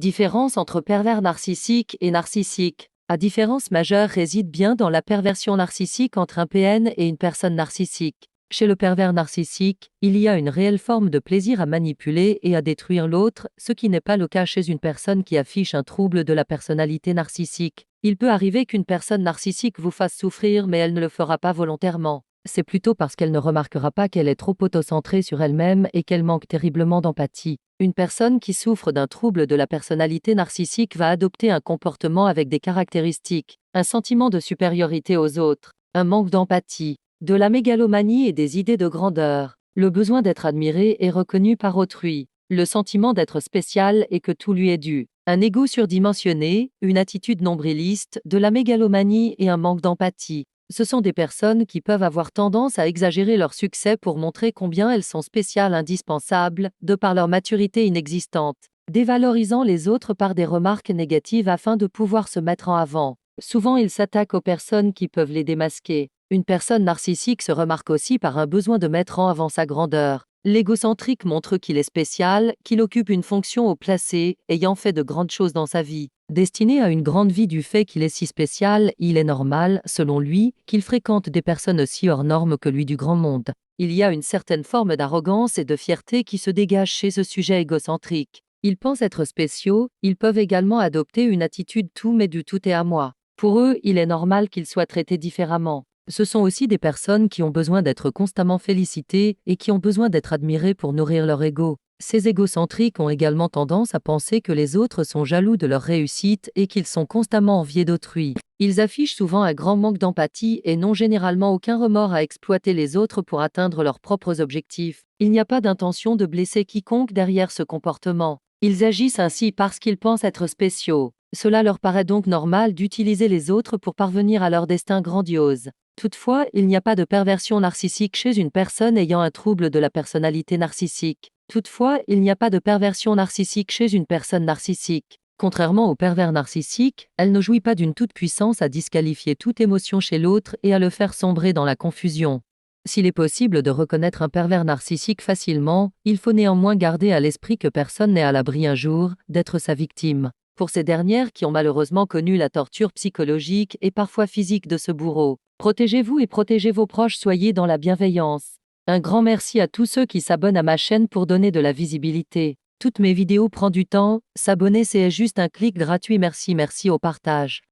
Différence entre pervers narcissique et narcissique. La différence majeure réside bien dans la perversion narcissique entre un PN et une personne narcissique. Chez le pervers narcissique, il y a une réelle forme de plaisir à manipuler et à détruire l'autre, ce qui n'est pas le cas chez une personne qui affiche un trouble de la personnalité narcissique. Il peut arriver qu'une personne narcissique vous fasse souffrir, mais elle ne le fera pas volontairement. C'est plutôt parce qu'elle ne remarquera pas qu'elle est trop autocentrée sur elle-même et qu'elle manque terriblement d'empathie. Une personne qui souffre d'un trouble de la personnalité narcissique va adopter un comportement avec des caractéristiques, un sentiment de supériorité aux autres, un manque d'empathie, de la mégalomanie et des idées de grandeur, le besoin d'être admiré et reconnu par autrui, le sentiment d'être spécial et que tout lui est dû, un ego surdimensionné, une attitude nombriliste, de la mégalomanie et un manque d'empathie. Ce sont des personnes qui peuvent avoir tendance à exagérer leur succès pour montrer combien elles sont spéciales, indispensables, de par leur maturité inexistante, dévalorisant les autres par des remarques négatives afin de pouvoir se mettre en avant. Souvent, ils s'attaquent aux personnes qui peuvent les démasquer. Une personne narcissique se remarque aussi par un besoin de mettre en avant sa grandeur. L'égocentrique montre qu'il est spécial, qu'il occupe une fonction haut placée, ayant fait de grandes choses dans sa vie. Destiné à une grande vie du fait qu'il est si spécial, il est normal, selon lui, qu'il fréquente des personnes aussi hors normes que lui du grand monde. Il y a une certaine forme d'arrogance et de fierté qui se dégage chez ce sujet égocentrique. Ils pensent être spéciaux, ils peuvent également adopter une attitude tout mais du tout est à moi. Pour eux, il est normal qu'ils soient traités différemment. Ce sont aussi des personnes qui ont besoin d'être constamment félicitées et qui ont besoin d'être admirées pour nourrir leur ego. Ces égocentriques ont également tendance à penser que les autres sont jaloux de leur réussite et qu'ils sont constamment enviés d'autrui. Ils affichent souvent un grand manque d'empathie et n'ont généralement aucun remords à exploiter les autres pour atteindre leurs propres objectifs. Il n'y a pas d'intention de blesser quiconque derrière ce comportement. Ils agissent ainsi parce qu'ils pensent être spéciaux. Cela leur paraît donc normal d'utiliser les autres pour parvenir à leur destin grandiose. Toutefois, il n'y a pas de perversion narcissique chez une personne ayant un trouble de la personnalité narcissique. Toutefois, il n'y a pas de perversion narcissique chez une personne narcissique. Contrairement au pervers narcissique, elle ne jouit pas d'une toute-puissance à disqualifier toute émotion chez l'autre et à le faire sombrer dans la confusion. S'il est possible de reconnaître un pervers narcissique facilement, il faut néanmoins garder à l'esprit que personne n'est à l'abri un jour d'être sa victime. Pour ces dernières qui ont malheureusement connu la torture psychologique et parfois physique de ce bourreau, protégez-vous et protégez vos proches, soyez dans la bienveillance. Un grand merci à tous ceux qui s'abonnent à ma chaîne pour donner de la visibilité. Toutes mes vidéos prennent du temps, s'abonner c'est juste un clic gratuit, merci au partage.